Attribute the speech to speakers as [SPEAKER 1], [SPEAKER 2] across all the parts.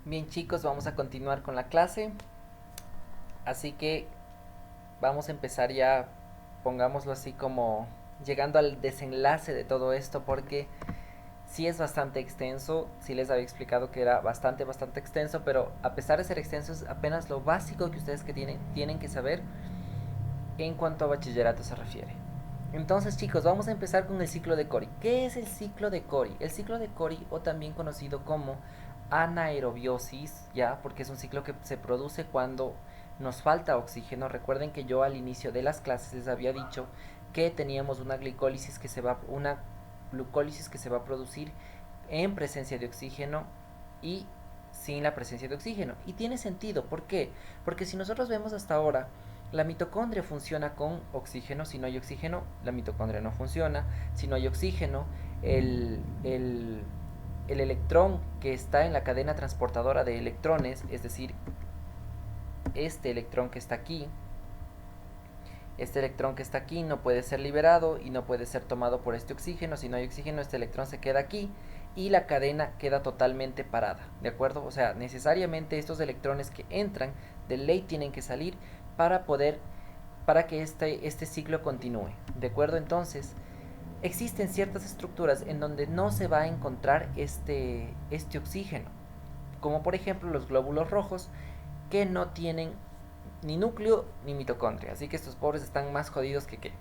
[SPEAKER 1] Bien chicos, vamos a continuar con la clase, así que vamos a empezar ya, pongámoslo así como llegando al desenlace de todo esto porque sí es bastante extenso, sí les había explicado que era bastante extenso, pero a pesar de ser extenso es apenas lo básico que ustedes tienen que saber en cuanto a bachillerato se refiere. Entonces chicos, vamos a empezar con el ciclo de Cori. ¿Qué es el ciclo de Cori? El ciclo de Cori, o también conocido como anaerobiosis, ya, porque es un ciclo que se produce cuando nos falta oxígeno. Recuerden que yo al inicio de las clases les había dicho que teníamos una glucólisis que se va a producir en presencia de oxígeno y sin la presencia de oxígeno. Y tiene sentido, ¿por qué? Porque si nosotros vemos hasta ahora, la mitocondria funciona con oxígeno. Si no hay oxígeno, la mitocondria no funciona. Si no hay oxígeno, el, el, el electrón que está en la cadena transportadora de electrones, es decir, este electrón que está aquí, este electrón que está aquí no puede ser liberado y no puede ser tomado por este oxígeno. Si no hay oxígeno, este electrón se queda aquí y la cadena queda totalmente parada, ¿de acuerdo? O sea, necesariamente estos electrones que entran de ley tienen que salir para poder para que este ciclo continúe. ¿De acuerdo? Entonces, existen ciertas estructuras en donde no se va a encontrar este oxígeno, como por ejemplo los glóbulos rojos, que no tienen ni núcleo ni mitocondria. Así que estos pobres están más jodidos que qué.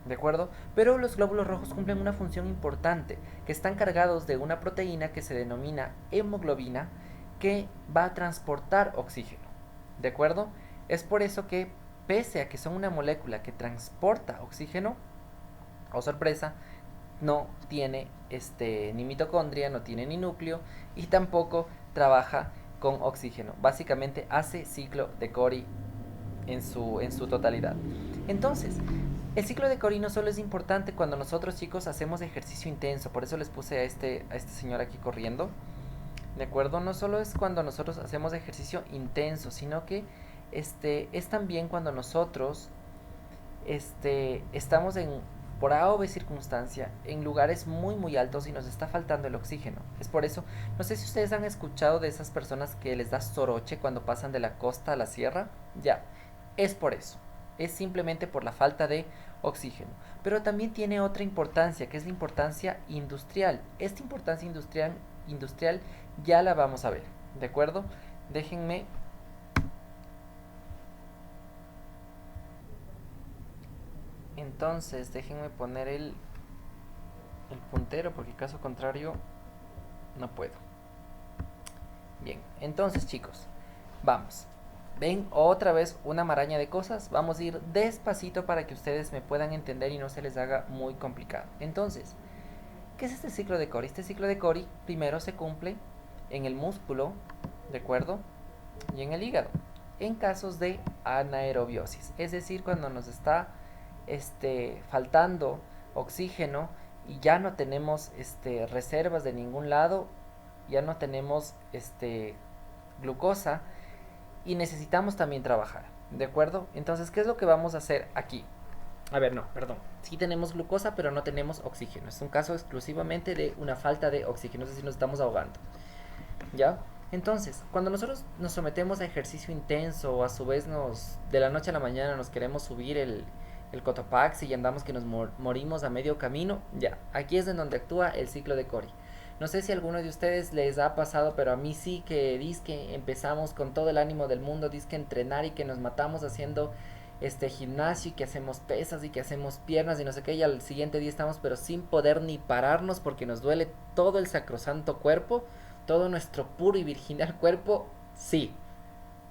[SPEAKER 1] ¿De acuerdo? Pero los glóbulos rojos cumplen una función importante, que están cargados de una proteína que se denomina hemoglobina, que va a transportar oxígeno. ¿De acuerdo? Es por eso que, pese a que son una molécula que transporta oxígeno, o sorpresa, no tiene ni mitocondria, no tiene ni núcleo y tampoco trabaja con oxígeno. Básicamente hace ciclo de Cori en su totalidad. Entonces, el ciclo de Cori no solo es importante cuando nosotros chicos hacemos ejercicio intenso, por eso les puse a este señor aquí corriendo, ¿de acuerdo? No solo es cuando nosotros hacemos ejercicio intenso, sino que es también cuando nosotros estamos por A o B circunstancia, en lugares muy altos y nos está faltando el oxígeno. Es por eso, no sé si ustedes han escuchado de esas personas que les da soroche cuando pasan de la costa a la sierra. Ya, es por eso. Es simplemente por la falta de oxígeno. Pero también tiene otra importancia, que es la importancia industrial. Esta importancia industrial ya la vamos a ver, ¿de acuerdo? Déjenme. Entonces, déjenme poner el puntero porque caso contrario no puedo. Bien, entonces chicos, vamos. Ven otra vez una maraña de cosas. Vamos a ir despacito para que ustedes me puedan entender y no se les haga muy complicado. Entonces, ¿qué es este ciclo de Cori? Este ciclo de Cori primero se cumple en el músculo, ¿de acuerdo? Y en el hígado. En casos de anaerobiosis, es decir, cuando nos está faltando oxígeno y ya no tenemos reservas de ningún lado, ya no tenemos glucosa y necesitamos también trabajar, ¿de acuerdo? Entonces, ¿qué es lo que vamos a hacer aquí? A ver, no, perdón. Sí tenemos glucosa, pero no tenemos oxígeno. Es un caso exclusivamente de una falta de oxígeno, es decir, nos estamos ahogando. ¿Ya? Entonces, cuando nosotros nos sometemos a ejercicio intenso o a su vez de la noche a la mañana nos queremos subir el Cotopaxi y andamos que nos morimos a medio camino, ya, aquí es en donde actúa el ciclo de Cori. No sé si a alguno de ustedes les ha pasado, pero a mí sí que dice que empezamos con todo el ánimo del mundo, dice que entrenar y que nos matamos haciendo gimnasio y que hacemos pesas y que hacemos piernas y no sé qué, y al siguiente día estamos pero sin poder ni pararnos porque nos duele todo el sacrosanto cuerpo, todo nuestro puro y virginal cuerpo. Sí,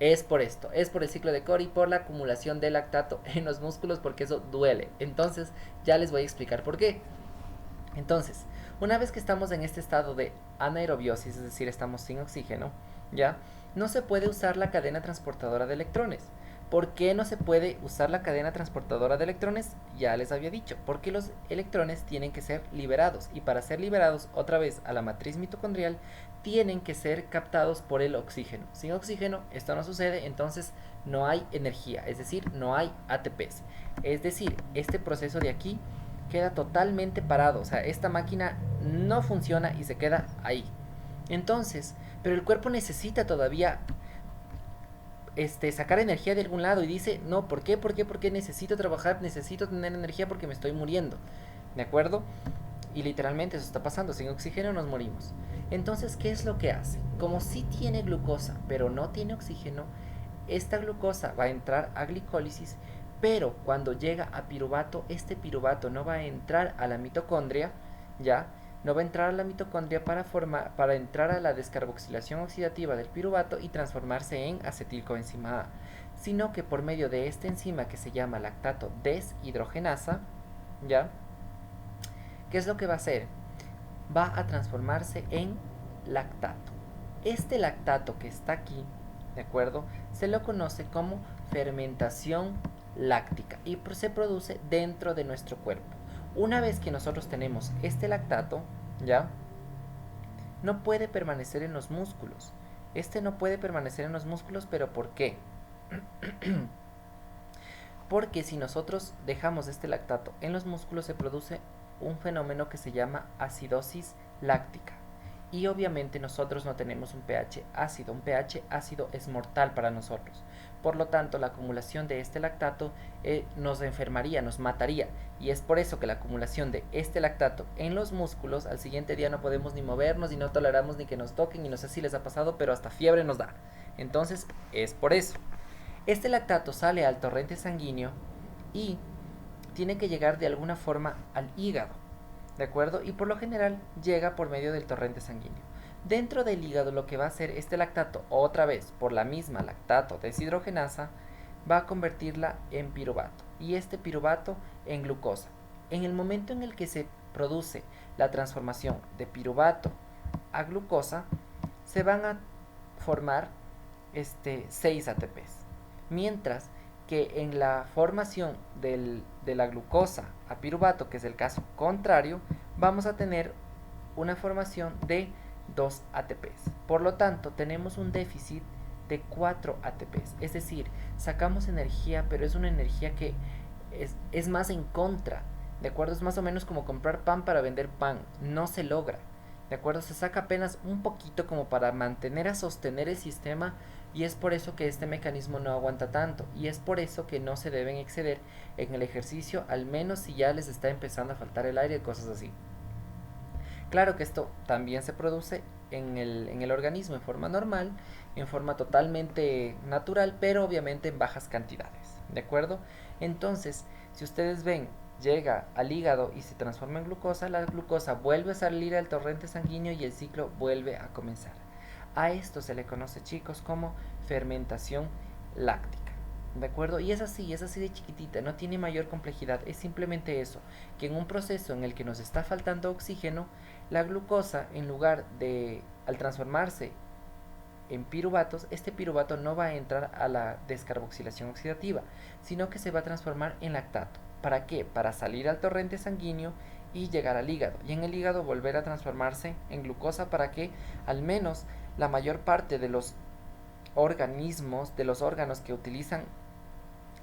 [SPEAKER 1] es por esto, es por el ciclo de Cori, por la acumulación de lactato en los músculos, porque eso duele. Entonces, ya les voy a explicar por qué. Entonces, una vez que estamos en este estado de anaerobiosis, es decir, estamos sin oxígeno, ya, no se puede usar la cadena transportadora de electrones. ¿Por qué no se puede usar la cadena transportadora de electrones? Ya les había dicho, porque los electrones tienen que ser liberados y para ser liberados otra vez a la matriz mitocondrial tienen que ser captados por el oxígeno. Sin oxígeno esto no sucede, entonces no hay energía, es decir, no hay ATPs. Es decir, este proceso de aquí queda totalmente parado. O sea, esta máquina no funciona y se queda ahí. Entonces, pero el cuerpo necesita todavía sacar energía de algún lado y dice, no, ¿por qué? ¿Por qué? Porque necesito trabajar, necesito tener energía porque me estoy muriendo. ¿De acuerdo? Y literalmente eso está pasando, sin oxígeno nos morimos. Entonces, ¿qué es lo que hace? Como sí tiene glucosa, pero no tiene oxígeno, esta glucosa va a entrar a glicólisis, pero cuando llega a piruvato, este piruvato no va a entrar a la mitocondria, ¿ya? No va a entrar a la mitocondria para entrar a la descarboxilación oxidativa del piruvato y transformarse en acetilcoenzima A, sino que por medio de esta enzima que se llama lactato deshidrogenasa, ¿ya? ¿Qué es lo que va a hacer? Va a transformarse en lactato. Este lactato que está aquí, ¿de acuerdo? Se lo conoce como fermentación láctica y se produce dentro de nuestro cuerpo. Una vez que nosotros tenemos este lactato, ¿ya? No puede permanecer en los músculos. Este no puede permanecer en los músculos, pero ¿por qué? Porque si nosotros dejamos este lactato en los músculos se produce un fenómeno que se llama acidosis láctica. Y obviamente nosotros no tenemos un pH ácido. Un pH ácido es mortal para nosotros. Por lo tanto, la acumulación de este lactato nos enfermaría, nos mataría. Y es por eso que la acumulación de este lactato en los músculos, al siguiente día no podemos ni movernos y no toleramos ni que nos toquen. Y no sé si les ha pasado, pero hasta fiebre nos da. Entonces, es por eso. Este lactato sale al torrente sanguíneo y tiene que llegar de alguna forma al hígado, ¿de acuerdo? Y por lo general llega por medio del torrente sanguíneo. Dentro del hígado lo que va a hacer este lactato, otra vez por la misma lactato deshidrogenasa, va a convertirla en piruvato y este piruvato en glucosa. En el momento en el que se produce la transformación de piruvato a glucosa, se van a formar 6 ATPs. Mientras que en la formación de la glucosa a piruvato, que es el caso contrario, vamos a tener una formación de 2 ATPs. Por lo tanto, tenemos un déficit de 4 ATPs. Es decir, sacamos energía, pero es una energía que es más en contra. ¿De acuerdo? Es más o menos como comprar pan para vender pan. No se logra. ¿De acuerdo? Se saca apenas un poquito como para mantener a sostener el sistema y es por eso que este mecanismo no aguanta tanto y es por eso que no se deben exceder en el ejercicio, al menos si ya les está empezando a faltar el aire y cosas así. Claro que esto también se produce en el organismo en forma normal, en forma totalmente natural, pero obviamente en bajas cantidades, ¿de acuerdo? Entonces, si ustedes ven, llega al hígado y se transforma en glucosa, la glucosa vuelve a salir al torrente sanguíneo y el ciclo vuelve a comenzar. A esto se le conoce, chicos, como fermentación láctica. ¿De acuerdo? Y es así de chiquitita, no tiene mayor complejidad, es simplemente eso, que en un proceso en el que nos está faltando oxígeno, la glucosa, en lugar de, al transformarse en piruvatos, este piruvato no va a entrar a la descarboxilación oxidativa, sino que se va a transformar en lactato. ¿Para qué? Para salir al torrente sanguíneo y llegar al hígado. Y en el hígado volver a transformarse en glucosa para que al menos la mayor parte de los organismos, de los órganos que utilizan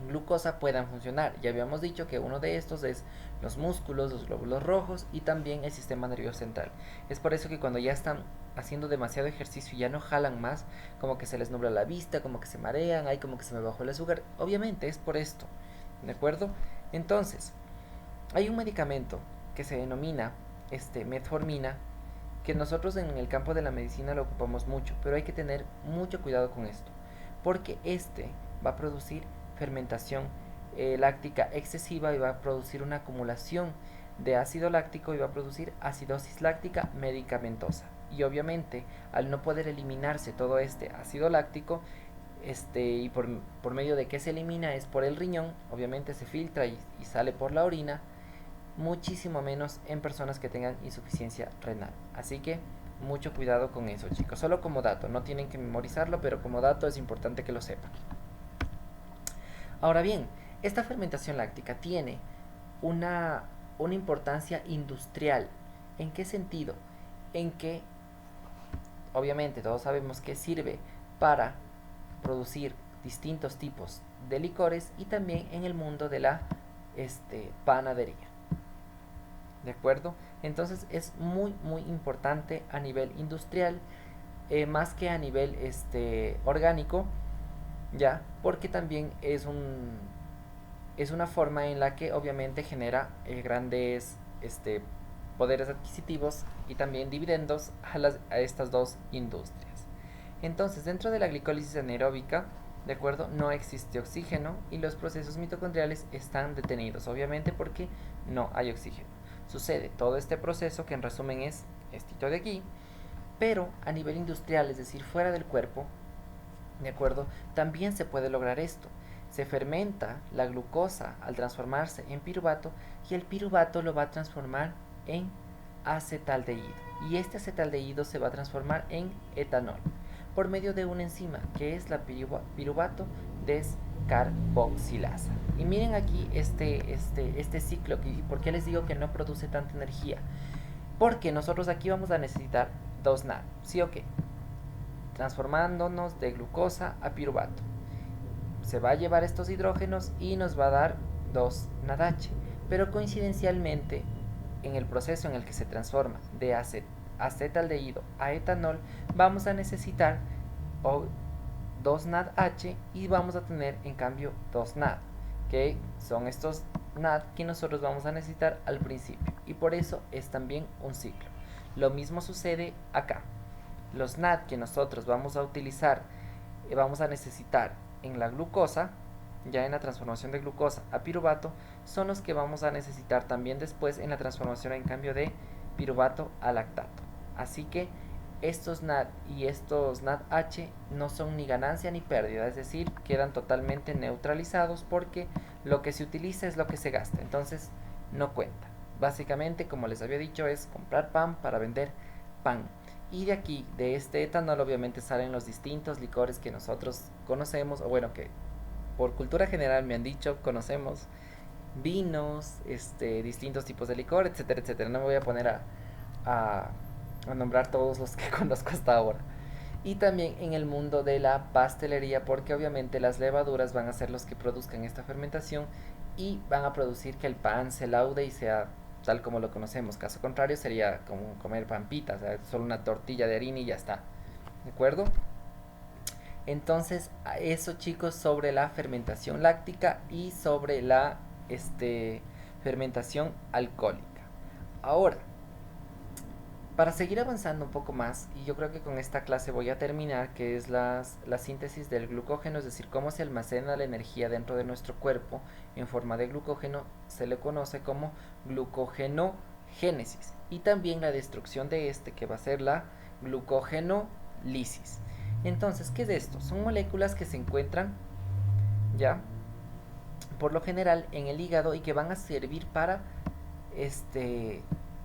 [SPEAKER 1] glucosa puedan funcionar. Ya habíamos dicho que uno de estos es los músculos, los glóbulos rojos y también el sistema nervioso central. Es por eso que cuando ya están haciendo demasiado ejercicio y ya no jalan más, como que se les nubla la vista, como que se marean, hay como que se me bajó el azúcar. Obviamente es por esto, ¿de acuerdo? Entonces, hay un medicamento que se denomina metformina, que nosotros en el campo de la medicina lo ocupamos mucho, pero hay que tener mucho cuidado con esto, porque va a producir fermentación láctica excesiva y va a producir una acumulación de ácido láctico y va a producir acidosis láctica medicamentosa. Y obviamente, al no poder eliminarse todo este ácido láctico, y por medio de que se elimina es por el riñón, obviamente se filtra y sale por la orina, muchísimo menos en personas que tengan insuficiencia renal. Así que mucho cuidado con eso, chicos. Solo como dato, no tienen que memorizarlo, pero como dato es importante que lo sepan. Ahora bien, esta fermentación láctica tiene una, una importancia industrial. ¿En qué sentido? En que, obviamente, todos sabemos que sirve para producir distintos tipos de licores y también en el mundo de la panadería. ¿De acuerdo? Entonces es muy muy importante a nivel industrial, más que a nivel orgánico, ya, porque también es una forma en la que obviamente genera grandes poderes adquisitivos y también dividendos a estas dos industrias. Entonces, dentro de la glicólisis anaeróbica, ¿de acuerdo? No existe oxígeno y los procesos mitocondriales están detenidos, obviamente porque no hay oxígeno. Sucede todo este proceso que en resumen es esto de aquí, pero a nivel industrial, es decir, fuera del cuerpo, ¿de acuerdo? También se puede lograr esto. Se fermenta la glucosa al transformarse en piruvato y el piruvato lo va a transformar en acetaldehído. Y este acetaldehído se va a transformar en etanol por medio de una enzima que es la piruvato descarboxilasa. Y miren aquí este ciclo, ¿por qué les digo que no produce tanta energía? Porque nosotros aquí vamos a necesitar 2 NAD, ¿sí o qué? Transformándonos de glucosa a piruvato. Se va a llevar estos hidrógenos y nos va a dar 2 NADH. Pero coincidencialmente, en el proceso en el que se transforma de acetaldehído a etanol, vamos a necesitar 2 NADH y vamos a tener en cambio 2 NAD, que son estos NAD que nosotros vamos a necesitar al principio. Y por eso es también un ciclo. Lo mismo sucede acá. Los NAD que nosotros vamos a utilizar, vamos a necesitar en la glucosa, ya en la transformación de glucosa a piruvato, son los que vamos a necesitar también después en la transformación en cambio de piruvato a lactato. Así que estos NAD y estos NADH no son ni ganancia ni pérdida, es decir, quedan totalmente neutralizados porque lo que se utiliza es lo que se gasta, entonces no cuenta. Básicamente, como les había dicho, es comprar pan para vender pan. Y de aquí, de este etanol, obviamente salen los distintos licores que nosotros conocemos, o bueno, que por cultura general me han dicho, conocemos vinos, distintos tipos de licor, etcétera, etcétera. No me voy a poner a, a nombrar todos los que conozco hasta ahora. Y también en el mundo de la pastelería, porque obviamente las levaduras van a ser los que produzcan esta fermentación y van a producir que el pan se laude y sea tal como lo conocemos. Caso contrario sería como comer pampita, o sea, solo una tortilla de harina y ya está. ¿De acuerdo? Entonces, eso chicos sobre la fermentación láctica y sobre la fermentación alcohólica. Ahora, para seguir avanzando un poco más, y yo creo que con esta clase voy a terminar, que es la síntesis del glucógeno, es decir, cómo se almacena la energía dentro de nuestro cuerpo en forma de glucógeno, se le conoce como glucogenogénesis. Y también la destrucción de que va a ser la glucogenólisis. Entonces, ¿qué es esto? Son moléculas que se encuentran, ya, por lo general en el hígado y que van a servir para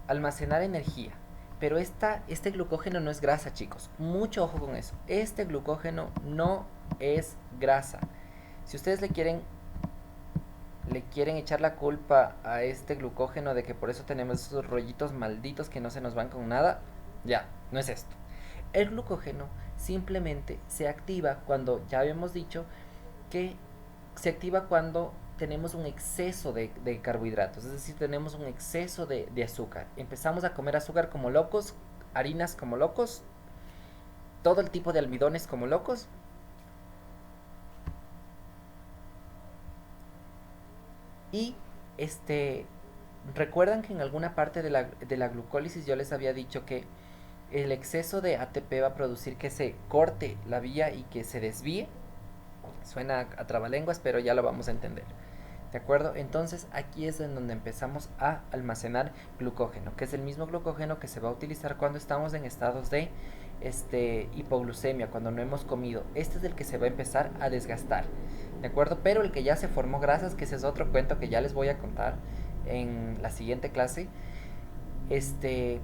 [SPEAKER 1] almacenar energía. Pero este glucógeno no es grasa, chicos. Mucho ojo con eso. Este glucógeno no es grasa. Si ustedes le quieren echar la culpa a este glucógeno de que por eso tenemos esos rollitos malditos que no se nos van con nada, ya, no es esto. El glucógeno simplemente se activa cuando, ya habíamos dicho, que se activa cuando tenemos un exceso de carbohidratos, es decir, tenemos un exceso de azúcar. Empezamos a comer azúcar como locos, harinas como locos, todo el tipo de almidones como locos. Y recuerdan que en alguna parte de la glucólisis yo les había dicho que el exceso de ATP va a producir que se corte la vía y que se desvíe. Suena a trabalenguas, pero ya lo vamos a entender. ¿De acuerdo? Entonces aquí es en donde empezamos a almacenar glucógeno, que es el mismo glucógeno que se va a utilizar cuando estamos en estados de hipoglucemia, cuando no hemos comido. Este es el que se va a empezar a desgastar. ¿De acuerdo? Pero el que ya se formó grasas, que ese es otro cuento que ya les voy a contar en la siguiente clase.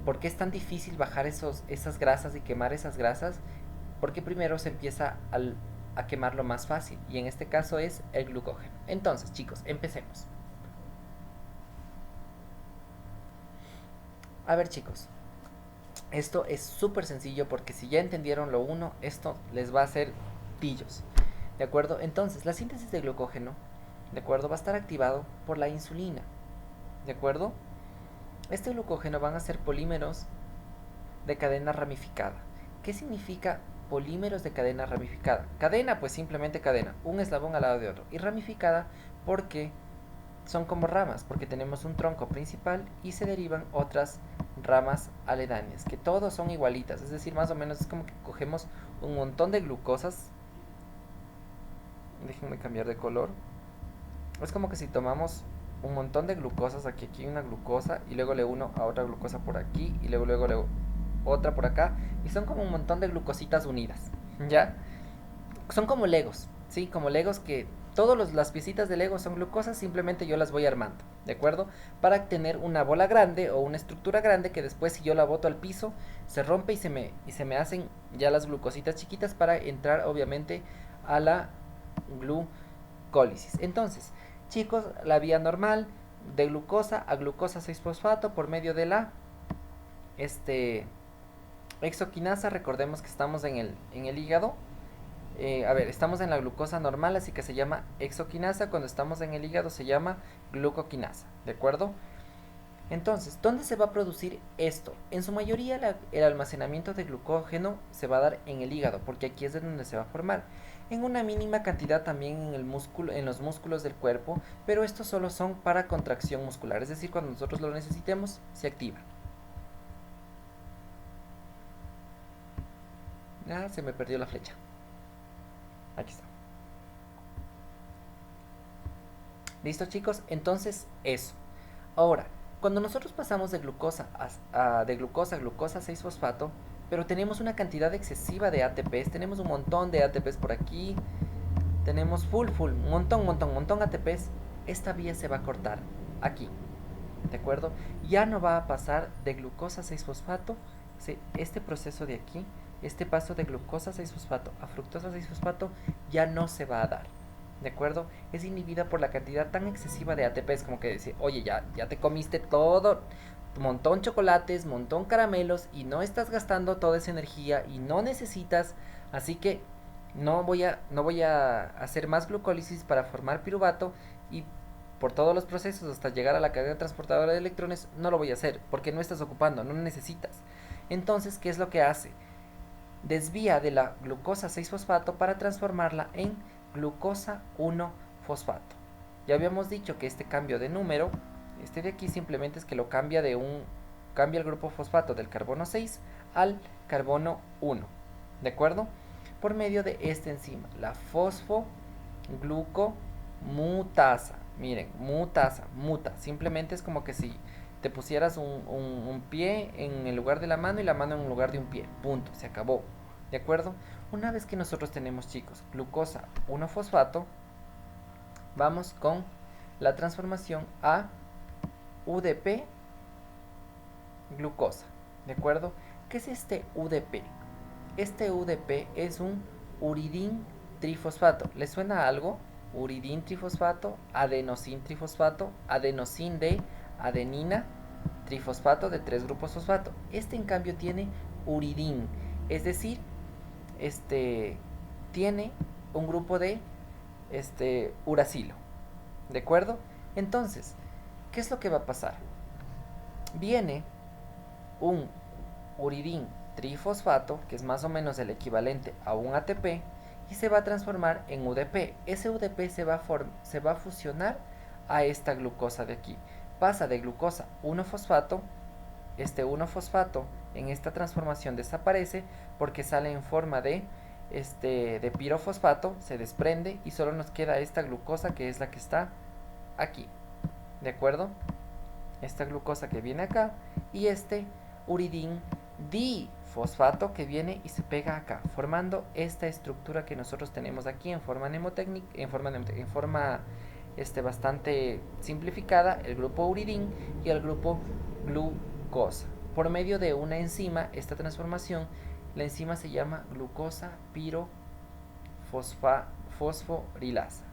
[SPEAKER 1] ¿Por qué es tan difícil bajar esas grasas y quemar esas grasas? Porque primero se empieza a quemarlo más fácil, y en este caso es el glucógeno. Entonces, chicos, empecemos. A ver, chicos, esto es súper sencillo porque si ya entendieron lo uno, esto les va a hacer pillos. ¿De acuerdo? Entonces, la síntesis de glucógeno, ¿de acuerdo? Va a estar activado por la insulina. ¿De acuerdo? Este glucógeno van a ser polímeros de cadena ramificada. ¿Qué significa polímeros de cadena ramificada? Cadena, pues simplemente cadena, un eslabón al lado de otro. Y ramificada porque son como ramas, porque tenemos un tronco principal y se derivan otras ramas aledañas, que todos son igualitas. Es decir, más o menos es como que cogemos un montón de glucosas. Déjenme cambiar de color. Es como que si tomamos un montón de glucosas, aquí hay una glucosa y luego le uno a otra glucosa por aquí y luego le otra por acá y son como un montón de glucositas unidas, ¿ya? Son como legos, ¿sí? Como legos que todas las piecitas de Lego son glucosas, simplemente yo las voy armando, ¿de acuerdo? Para tener una bola grande o una estructura grande que después si yo la boto al piso se rompe y se me hacen ya las glucositas chiquitas para entrar obviamente a la glucólisis. Entonces, chicos, la vía normal de glucosa a glucosa 6-fosfato por medio de la este, exoquinasa, recordemos que estamos en el hígado. A ver, estamos en la glucosa normal, así que se llama exoquinasa. Cuando estamos en el hígado se llama glucoquinasa, ¿de acuerdo? Entonces, ¿dónde se va a producir esto? En su mayoría el almacenamiento de glucógeno se va a dar en el hígado, porque aquí es de donde se va a formar. En una mínima cantidad también en el músculo, en los músculos del cuerpo, pero estos solo son para contracción muscular, es decir, cuando nosotros lo necesitemos, se activa. Ah, se me perdió la flecha. Aquí está. ¿Listo, chicos? Entonces, eso. Ahora, cuando nosotros pasamos de glucosa a glucosa 6-fosfato, pero tenemos una cantidad excesiva de ATPs, tenemos un montón de ATPs por aquí, tenemos un montón ATPs, esta vía se va a cortar aquí, ¿de acuerdo? Ya no va a pasar de glucosa 6-fosfato, este proceso de aquí, este paso de glucosa 6-fosfato a fructosa 6-fosfato ya no se va a dar. ¿De acuerdo? Es inhibida por la cantidad tan excesiva de ATPs como que decir, oye, ya te comiste todo, montón chocolates, montón caramelos y no estás gastando toda esa energía y no necesitas, así que no voy a hacer más glucólisis para formar piruvato y por todos los procesos hasta llegar a la cadena transportadora de electrones no lo voy a hacer porque no estás ocupando, no necesitas. Entonces, ¿qué es lo que hace? Desvía de la glucosa 6-fosfato para transformarla en glucosa 1-fosfato. Ya habíamos dicho que este cambio de número, este de aquí simplemente es que lo cambia cambia el grupo fosfato del carbono 6 al carbono 1, ¿de acuerdo? Por medio de esta enzima, la fosfoglucomutasa. Miren, muta, simplemente es como que si te pusieras un pie en el lugar de la mano y la mano en el lugar de un pie, punto, se acabó, ¿de acuerdo? Una vez que nosotros tenemos, chicos, glucosa 1-fosfato, vamos con la transformación a UDP glucosa, ¿de acuerdo? ¿Qué es este UDP? Este UDP es un uridín trifosfato. ¿Le suena algo? Uridín trifosfato, adenosín trifosfato, adenosín de adenina, trifosfato de 3 grupos fosfato. Este en cambio tiene uridín, es decir, tiene un grupo de uracilo. ¿De acuerdo? Entonces, ¿qué es lo que va a pasar? Viene un uridín trifosfato, que es más o menos el equivalente a un ATP, y se va a transformar en UDP. Ese UDP se va a fusionar a esta glucosa de aquí. Pasa de glucosa 1-fosfato, este 1-fosfato en esta transformación desaparece porque sale en forma de pirofosfato, se desprende y solo nos queda esta glucosa que es la que está aquí. ¿De acuerdo? Esta glucosa que viene acá y este uridín difosfato que viene y se pega acá, formando esta estructura que nosotros tenemos aquí en forma mnemotécnica, en forma bastante simplificada, el grupo uridín y el grupo glucosa. Por medio de una enzima, esta transformación, la enzima se llama glucosa pirofosforilasa.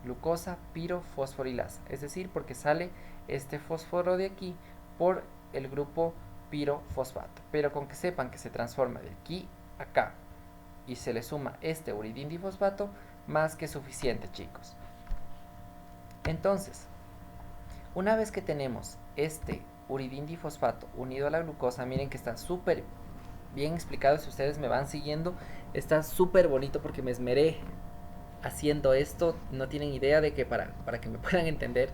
[SPEAKER 1] Glucosa pirofosforilasa, es decir, porque sale este fósforo de aquí por el grupo pirofosfato. Pero con que sepan que se transforma de aquí a acá y se le suma este uridín difosfato, más que suficiente, chicos. Entonces, una vez que tenemos este uridindifosfato unido a la glucosa, miren que está súper bien explicado. Si ustedes me van siguiendo, está súper bonito porque me esmeré haciendo esto. No tienen idea de que para que me puedan entender,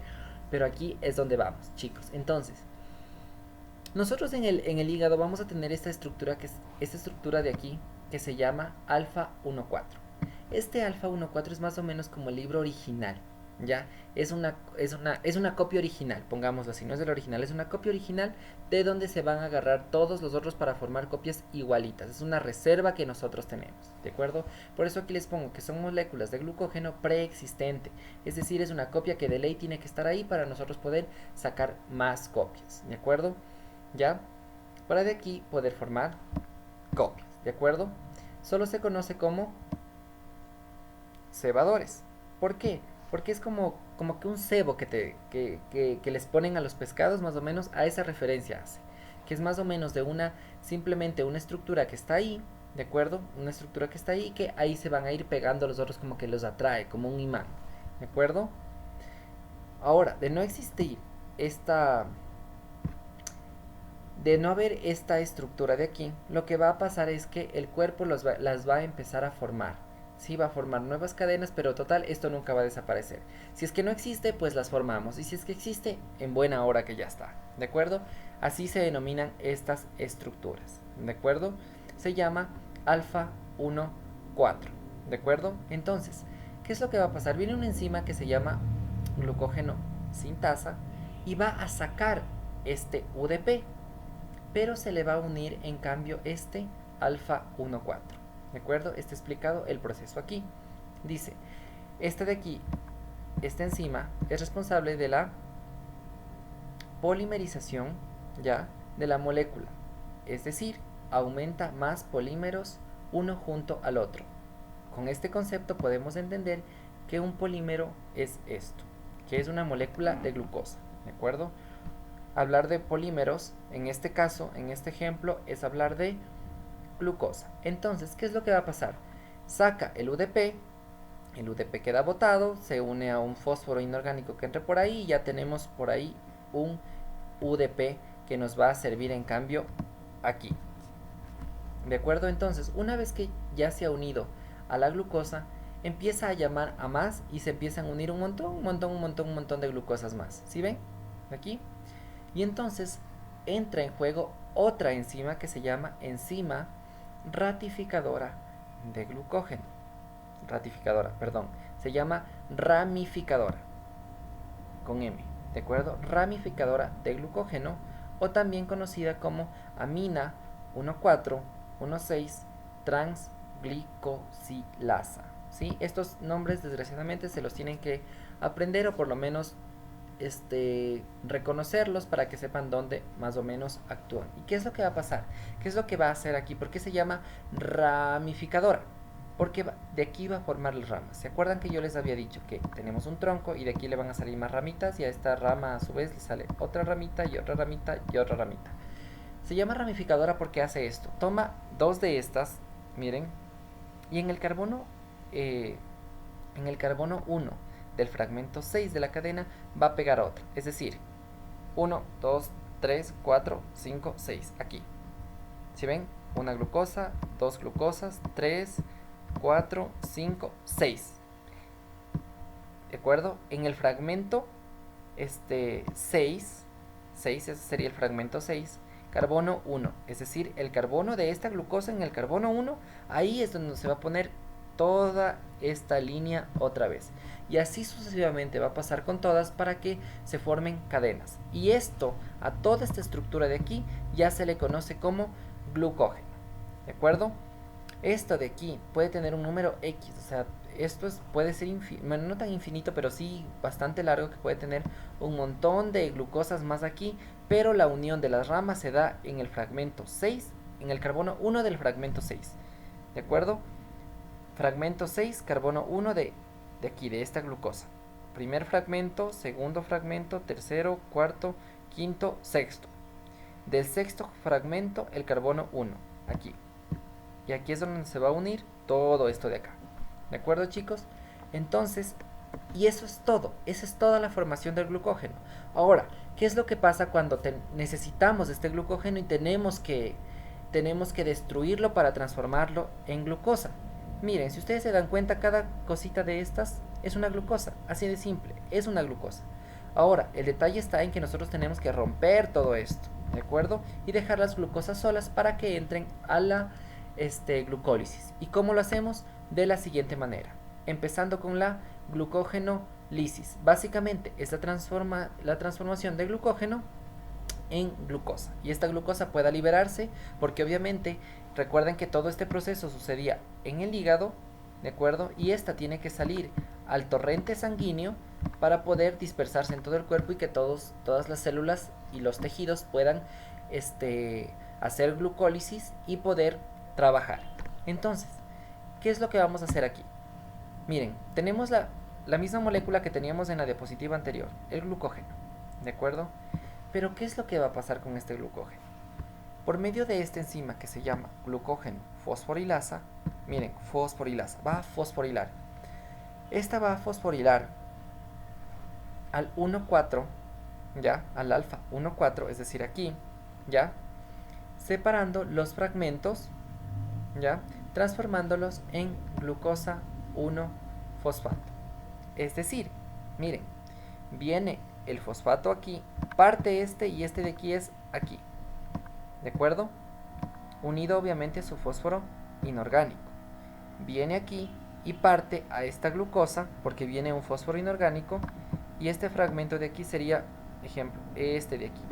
[SPEAKER 1] pero aquí es donde vamos, chicos. Entonces, nosotros en el hígado vamos a tener esta estructura, esta estructura de aquí, que se llama alfa 1,4. Este alfa 1,4 es más o menos como el libro original, ¿ya? Es una copia original, pongámoslo así, no es el original, es una copia original de donde se van a agarrar todos los otros para formar copias igualitas. Es una reserva que nosotros tenemos, ¿de acuerdo? Por eso aquí les pongo que son moléculas de glucógeno preexistente, es decir, es una copia que de ley tiene que estar ahí para nosotros poder sacar más copias, ¿de acuerdo? ¿Ya? Para de aquí poder formar copias, ¿de acuerdo? Solo se conoce como cebadores. ¿Por qué? Porque es como que un cebo que les ponen a los pescados, más o menos a esa referencia hace. Que es más o menos de simplemente una estructura que está ahí, ¿de acuerdo? Una estructura que está ahí, que ahí se van a ir pegando los otros, como que los atrae, como un imán, ¿de acuerdo? Ahora, de no existir esta, de no haber esta estructura de aquí, lo que va a pasar es que el cuerpo las va a empezar a formar. Sí, va a formar nuevas cadenas, pero total, esto nunca va a desaparecer. Si es que no existe, pues las formamos. Y si es que existe, en buena hora que ya está. ¿De acuerdo? Así se denominan estas estructuras. ¿De acuerdo? Se llama alfa 1,4. ¿De acuerdo? Entonces, ¿qué es lo que va a pasar? Viene una enzima que se llama glucógeno sintasa y va a sacar este UDP, pero se le va a unir en cambio este alfa 1,4. ¿De acuerdo? Está explicado el proceso aquí. Dice, esta de aquí, esta enzima es responsable de la polimerización, ya, de la molécula. Es decir, aumenta más polímeros uno junto al otro. Con este concepto podemos entender que un polímero es esto, que es una molécula de glucosa, ¿de acuerdo? Hablar de polímeros, en este caso, en este ejemplo, es hablar de glucosa. Entonces, ¿qué es lo que va a pasar? Saca el UDP queda botado, se une a un fósforo inorgánico que entre por ahí y ya tenemos por ahí un UDP que nos va a servir en cambio aquí. ¿De acuerdo? Entonces, una vez que ya se ha unido a la glucosa, empieza a llamar a más y se empiezan a unir un montón de glucosas más. ¿Sí ven? Aquí. Y entonces entra en juego otra enzima que se llama enzima ratificadora de glucógeno. Se llama ramificadora con M, ¿de acuerdo? Ramificadora de glucógeno, o también conocida como amina 1,4,1,6 transglicosilasa. ¿Sí? Estos nombres desgraciadamente se los tienen que aprender, o por lo menos reconocerlos para que sepan dónde más o menos actúan. ¿Y qué es lo que va a pasar? ¿Qué es lo que va a hacer aquí? ¿Por qué se llama ramificadora? Porque de aquí va a formar las ramas. ¿Se acuerdan que yo les había dicho que tenemos un tronco y de aquí le van a salir más ramitas, y a esta rama a su vez le sale otra ramita y otra ramita y otra ramita? Se llama ramificadora porque hace esto. Toma dos de estas, miren, y en el carbono 1 del fragmento 6 de la cadena va a pegar otra. Es decir, 1, 2, 3, 4, 5, 6. Aquí. ¿Sí ven? Una glucosa, dos glucosas, 3, 4, 5, 6. ¿De acuerdo? En el fragmento 6, ese sería el fragmento 6, carbono 1. Es decir, el carbono de esta glucosa en el carbono 1, ahí es donde se va a poner toda esta línea otra vez. Y así sucesivamente va a pasar con todas para que se formen cadenas. Y esto, a toda esta estructura de aquí, ya se le conoce como glucógeno. ¿De acuerdo? Esto de aquí puede tener un número X, o sea, esto puede ser bueno, no tan infinito, pero sí bastante largo, que puede tener un montón de glucosas más aquí, pero la unión de las ramas se da en el fragmento 6, en el carbono 1 del fragmento 6. ¿De acuerdo? Fragmento 6, carbono 1 de aquí, de esta glucosa. Primer fragmento, segundo fragmento, tercero, cuarto, quinto, sexto. Del sexto fragmento, el carbono 1, aquí. Y aquí es donde se va a unir todo esto de acá. ¿De acuerdo, chicos? Entonces, Y eso es todo, esa es toda la formación del glucógeno. Ahora, ¿qué es lo que pasa cuando necesitamos este glucógeno y tenemos que destruirlo para transformarlo en glucosa? Miren, si ustedes se dan cuenta, cada cosita de estas es una glucosa, así de simple, es una glucosa. Ahora, el detalle está en que nosotros tenemos que romper todo esto, ¿de acuerdo? Y dejar las glucosas solas para que entren a la glucólisis. ¿Y cómo lo hacemos? De la siguiente manera, empezando con la glucógeno lisis. Básicamente es la transformación de glucógeno en glucosa, y esta glucosa pueda liberarse porque obviamente recuerden que todo este proceso sucedía en el hígado, ¿de acuerdo? Y esta tiene que salir al torrente sanguíneo para poder dispersarse en todo el cuerpo y que todas las células y los tejidos puedan hacer glucólisis y poder trabajar. Entonces, ¿qué es lo que vamos a hacer aquí? Miren, tenemos la misma molécula que teníamos en la diapositiva anterior, el glucógeno, ¿de acuerdo? Pero ¿qué es lo que va a pasar con este glucógeno? Por medio de esta enzima que se llama glucógeno fosforilasa, miren, fosforilasa, va a fosforilar. Esta va a fosforilar al 1,4, ya, al alfa 1,4, es decir, aquí, ya, separando los fragmentos, ya, transformándolos en glucosa 1-fosfato. Es decir, miren, viene el fosfato aquí, parte y este de aquí es aquí, ¿de acuerdo? Unido obviamente a su fósforo inorgánico. Viene aquí y parte a esta glucosa, porque viene un fósforo inorgánico, y este fragmento de aquí sería, ejemplo, este de aquí.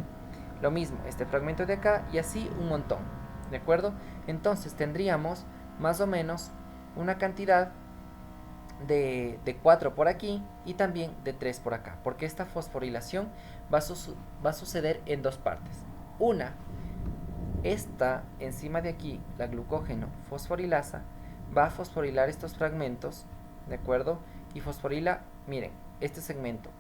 [SPEAKER 1] Lo mismo, este fragmento de acá y así un montón, ¿de acuerdo? Entonces tendríamos más o menos una cantidad de 4 por aquí y también de 3 por acá, porque esta fosforilación va a suceder en dos partes. Una, esta enzima de aquí, la glucógeno fosforilasa, va a fosforilar estos fragmentos, ¿de acuerdo? Y fosforila, miren, este segmento,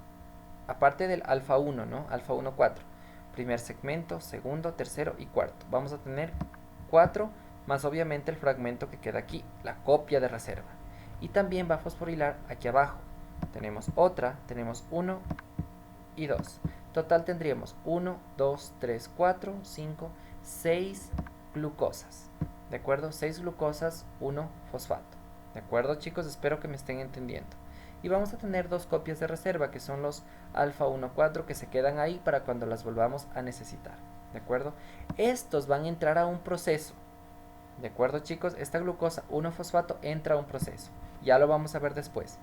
[SPEAKER 1] aparte del alfa 1, ¿no? Alfa 1, 4. Primer segmento, segundo, tercero y cuarto. Vamos a tener 4 más obviamente el fragmento que queda aquí, la copia de reserva. Y también va a fosforilar aquí abajo. Tenemos otra, tenemos 1 y 2. Total tendríamos 1, 2, 3, 4, 5, 6 glucosas. ¿De acuerdo? 6 glucosas, 1 fosfato. ¿De acuerdo, chicos? Espero que me estén entendiendo. Y vamos a tener dos copias de reserva, que son los alfa 1,4, que se quedan ahí para cuando las volvamos a necesitar. ¿De acuerdo? Estos van a entrar a un proceso. ¿De acuerdo, chicos? Esta glucosa 1-fosfato entra a un proceso. Ya lo vamos a ver después.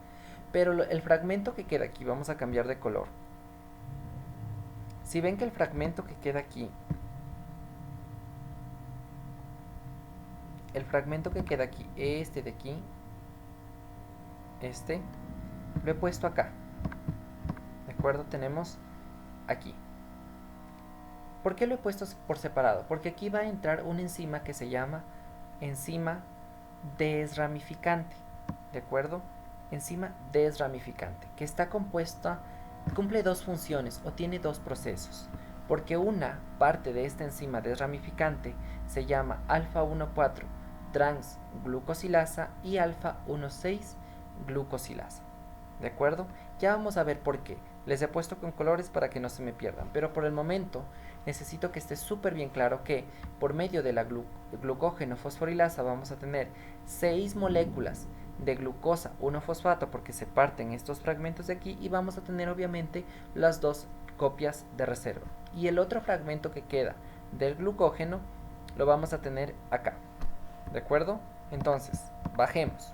[SPEAKER 1] Pero el fragmento que queda aquí, vamos a cambiar de color. Si ven que el fragmento que queda aquí, este de aquí, lo he puesto acá. ¿De acuerdo? Tenemos aquí. ¿Por qué lo he puesto por separado? Porque aquí va a entrar una enzima que se llama enzima desramificante. ¿De acuerdo? Enzima desramificante, que está compuesta, cumple dos funciones o tiene dos procesos. Porque una parte de esta enzima desramificante se llama alfa 1,4 transglucosilasa y alfa 1,6 glucosilasa. ¿De acuerdo? Ya vamos a ver por qué. Les he puesto con colores para que no se me pierdan, pero por el momento necesito que esté súper bien claro que por medio de la glucógeno fosforilasa vamos a tener 6 moléculas de glucosa 1-fosfato porque se parten estos fragmentos de aquí y vamos a tener obviamente las dos copias de reserva. Y el otro fragmento que queda del glucógeno lo vamos a tener acá. ¿De acuerdo? Entonces, bajemos.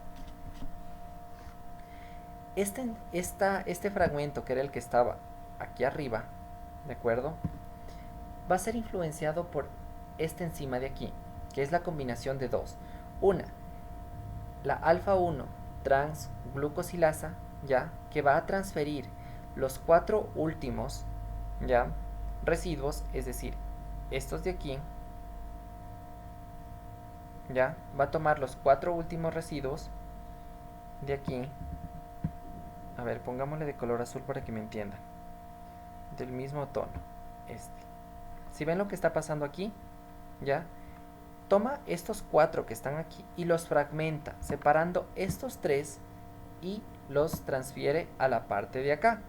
[SPEAKER 1] Este fragmento que era el que estaba aquí arriba, ¿de acuerdo? Va a ser influenciado por esta enzima de aquí, que es la combinación de dos. Una, la alfa 1 transglucosilasa, ya, que va a transferir los 4 últimos, ya, residuos, es decir, estos de aquí, ya, va a tomar los 4 últimos residuos de aquí. A ver, pongámosle de color azul para que me entiendan. Del mismo tono, Si ven lo que está pasando aquí, ya, toma estos 4 que están aquí y los fragmenta, separando estos 3 y los transfiere a la parte de acá,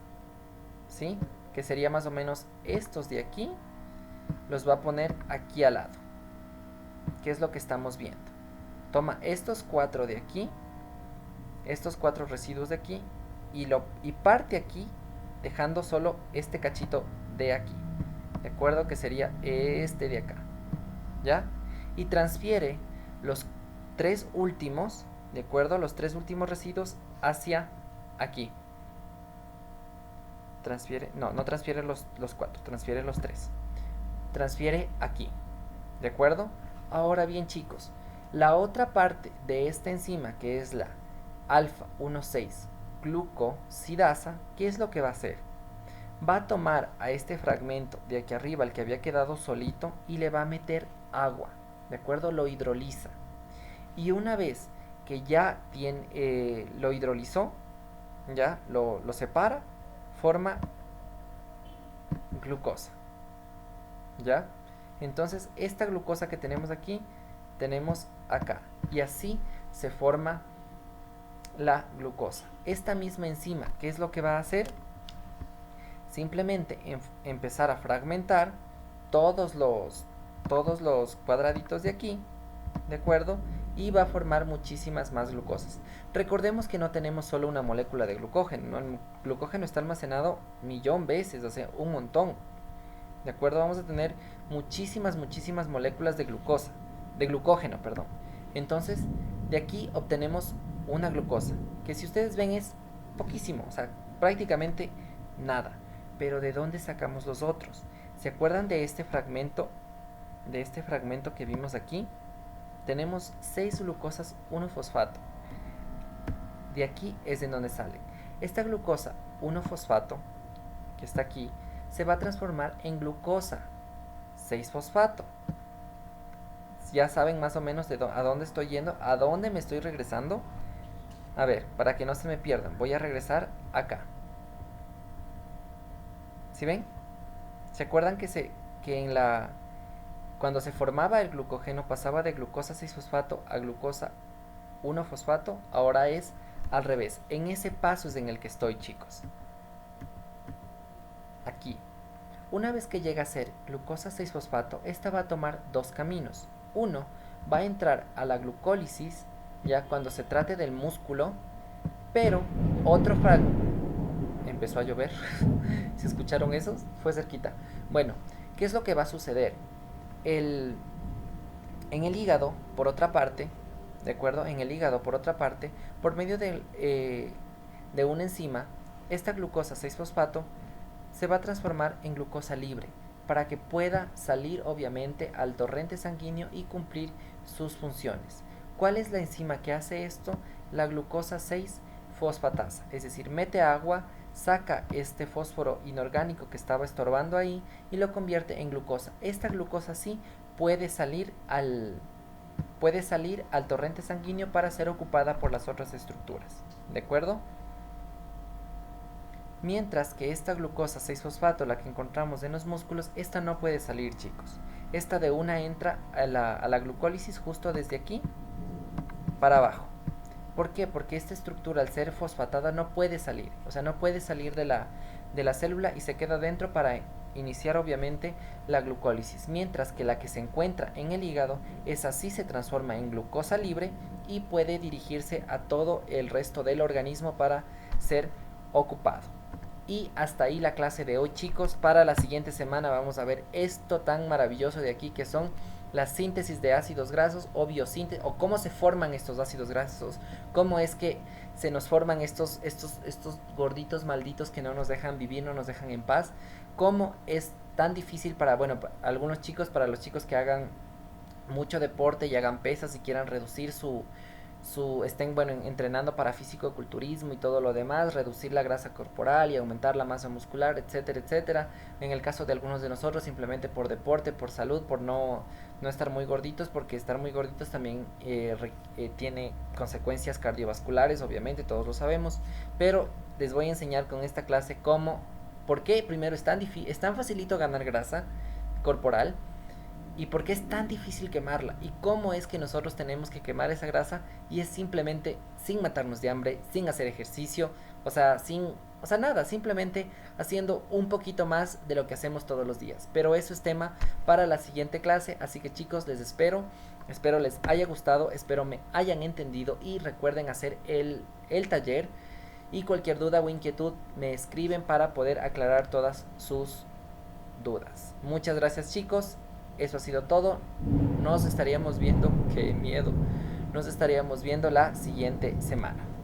[SPEAKER 1] ¿sí? Que sería más o menos estos de aquí, los va a poner aquí al lado, que es lo que estamos viendo. Toma estos 4 de aquí, estos 4 residuos de aquí, y parte aquí, dejando solo este cachito de aquí, ¿de acuerdo? Que sería este de acá, ¿ya? Y transfiere los 3 últimos, ¿de acuerdo? Los 3 últimos residuos hacia aquí. Transfiere, no transfiere los 4, transfiere los 3. Transfiere aquí, ¿de acuerdo? Ahora bien, chicos, la otra parte de esta enzima, que es la alfa 1,6 glucosidasa, ¿qué es lo que va a hacer? Va a tomar a este fragmento de aquí arriba, el que había quedado solito, y le va a meter agua, ¿de acuerdo? Lo hidroliza. Y una vez que ya lo hidrolizó, ya lo separa, forma glucosa, ¿ya? Entonces esta glucosa que tenemos aquí, tenemos acá, y así se forma la glucosa. Esta misma enzima, ¿qué es lo que va a hacer? Simplemente empezar a fragmentar todos los cuadraditos de aquí, ¿de acuerdo? Y va a formar muchísimas más glucosas. Recordemos que no tenemos solo una molécula de glucógeno, ¿no? El glucógeno está almacenado 1.000.000 veces, o sea, un montón. ¿De acuerdo? Vamos a tener muchísimas moléculas de glucógeno, perdón. Entonces, de aquí obtenemos una glucosa, que si ustedes ven es poquísimo, o sea, prácticamente nada. Pero ¿de dónde sacamos los otros? ¿Se acuerdan de este fragmento? De este fragmento que vimos aquí, tenemos 6 glucosas 1-fosfato. De aquí es de donde sale. Esta glucosa 1-fosfato, que está aquí, se va a transformar en glucosa 6-fosfato. Ya saben más o menos a dónde estoy yendo, a dónde me estoy regresando. A ver, para que no se me pierdan, voy a regresar acá. ¿Sí ven? ¿Se acuerdan que cuando se formaba el glucógeno pasaba de glucosa 6-fosfato a glucosa 1-fosfato? Ahora es al revés. En ese paso es en el que estoy, chicos. Aquí. Una vez que llega a ser glucosa 6-fosfato, esta va a tomar dos caminos. Uno, va a entrar a la glucólisis, ya cuando se trate del músculo, pero otro fragmento... Empezó a llover. ¿Se escucharon esos? Fue cerquita. Bueno, ¿qué es lo que va a suceder? En el hígado, por otra parte, ¿de acuerdo? En el hígado, por otra parte, por medio de una enzima, esta glucosa 6-fosfato se va a transformar en glucosa libre para que pueda salir obviamente al torrente sanguíneo y cumplir sus funciones. ¿Cuál es la enzima que hace esto? La glucosa 6-fosfatasa, es decir, mete agua, saca este fósforo inorgánico que estaba estorbando ahí y lo convierte en glucosa. Esta glucosa sí puede salir al torrente sanguíneo para ser ocupada por las otras estructuras, ¿de acuerdo? Mientras que esta glucosa 6-fosfato, la que encontramos en los músculos, esta no puede salir, chicos. Esta de una entra a la glucólisis justo desde aquí para abajo. ¿Por qué? Porque esta estructura, al ser fosfatada, no puede salir. O sea, no puede salir de la célula y se queda dentro para iniciar obviamente la glucólisis. Mientras que la que se encuentra en el hígado, esa sí se transforma en glucosa libre y puede dirigirse a todo el resto del organismo para ser ocupado. Y hasta ahí la clase de hoy, chicos. Para la siguiente semana vamos a ver esto tan maravilloso de aquí, que son la síntesis de ácidos grasos o biosíntesis, o cómo se forman estos ácidos grasos, cómo es que se nos forman estos gorditos malditos que no nos dejan vivir, no nos dejan en paz, cómo es tan difícil para algunos chicos, para los chicos que hagan mucho deporte y hagan pesas y quieran reducir estén entrenando para físico-culturismo y todo lo demás, reducir la grasa corporal y aumentar la masa muscular, etcétera, etcétera. En el caso de algunos de nosotros, simplemente por deporte, por salud, por no estar muy gorditos, porque estar muy gorditos también tiene consecuencias cardiovasculares, obviamente, todos lo sabemos. Pero les voy a enseñar con esta clase por qué primero es tan facilito ganar grasa corporal, y por qué es tan difícil quemarla y cómo es que nosotros tenemos que quemar esa grasa y es simplemente sin matarnos de hambre, sin hacer ejercicio, o sea, nada, simplemente haciendo un poquito más de lo que hacemos todos los días. Pero eso es tema para la siguiente clase, así que chicos, les espero les haya gustado, espero me hayan entendido y recuerden hacer el taller y cualquier duda o inquietud me escriben para poder aclarar todas sus dudas. Muchas gracias chicos, eso ha sido todo, nos estaríamos viendo, qué miedo, nos estaríamos viendo la siguiente semana.